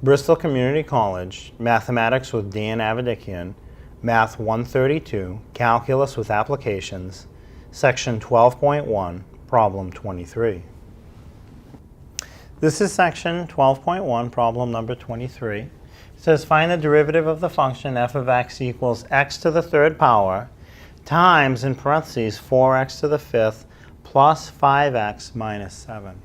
Bristol Community College, Mathematics with Dan Avedikian, Math 132, Calculus with Applications, Section 12.1, Problem 23. This is Section 12.1, Problem number 23. It says find the derivative of the function f of x equals x to the third power times, in parentheses, 4x to the fifth plus 5x minus 7.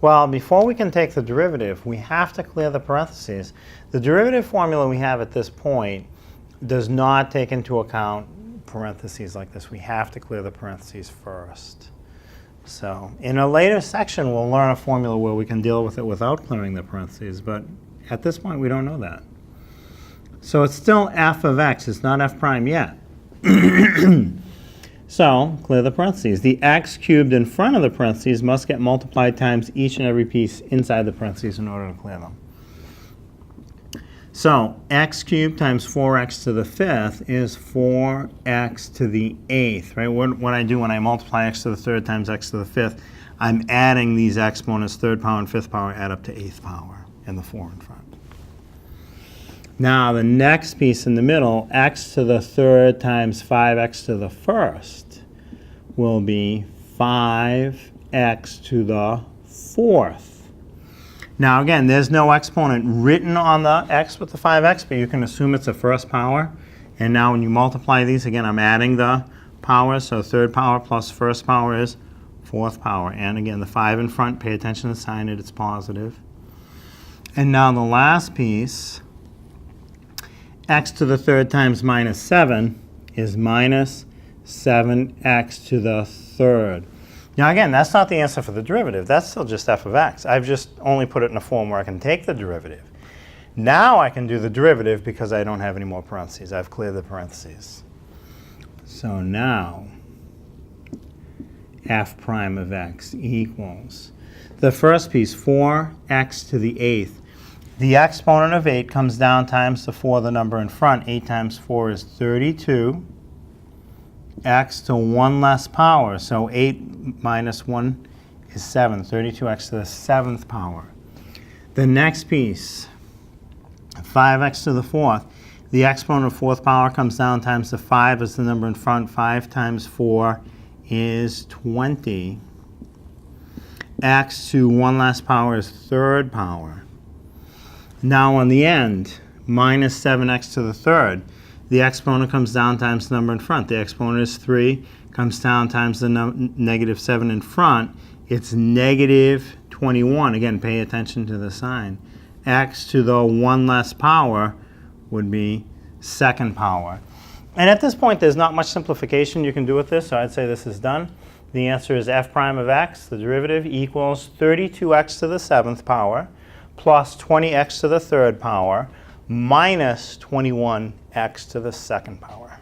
Well, before we can take the derivative, we have to clear the parentheses. The derivative formula we have at this point does not take into account parentheses like this. We have to clear the parentheses first. So in a later section, we'll learn a formula where we can deal with it without clearing the parentheses, but at this point, we don't know that. So it's still f of x. It's not f prime yet. So, clear the parentheses. The x cubed in front of the parentheses must get multiplied times each and every piece inside the parentheses in order to clear them. So, x cubed times 4x to the fifth is 4x to the eighth, right? What I do when I multiply x to the third times x to the fifth, I'm adding these exponents, third power and fifth power, add up to eighth power, and the 4 in front. Now, the next piece in the middle, x to the third times 5x to the first, will be 5x to the fourth. Now, again, there's no exponent written on the x with the 5x, but you can assume it's a first power. And now when you multiply these, again, I'm adding the powers. So third power plus first power is fourth power. And again, the 5 in front, pay attention to the sign, it's positive. And now the last piece, x to the third times minus 7 is minus 7x to the third. Now again, that's not the answer for the derivative. That's still just f of x. I've just only put it in a form where I can take the derivative. Now I can do the derivative because I don't have any more parentheses. I've cleared the parentheses. So now f prime of x equals the first piece, 4x to the eighth. The exponent of 8 comes down times the 4, the number in front. 8 times 4 is 32. X to 1 less power. So 8 minus 1 is 7. 32x to the 7th power. The next piece, 5x to the 4th. The exponent of 4th power comes down times the 5 is the number in front. 5 times 4 is 20. X to 1 less power is third power. Now on the end, minus 7x to the third. The exponent comes down times the number in front. The exponent is 3, comes down times the negative 7 in front. It's negative 21. Again, pay attention to the sign. X to the 1 less power would be second power. And at this point, there's not much simplification you can do with this, so I'd say this is done. The answer is f prime of x, the derivative, equals 32x to the 7th power plus 20x to the third power minus 21x to the second power.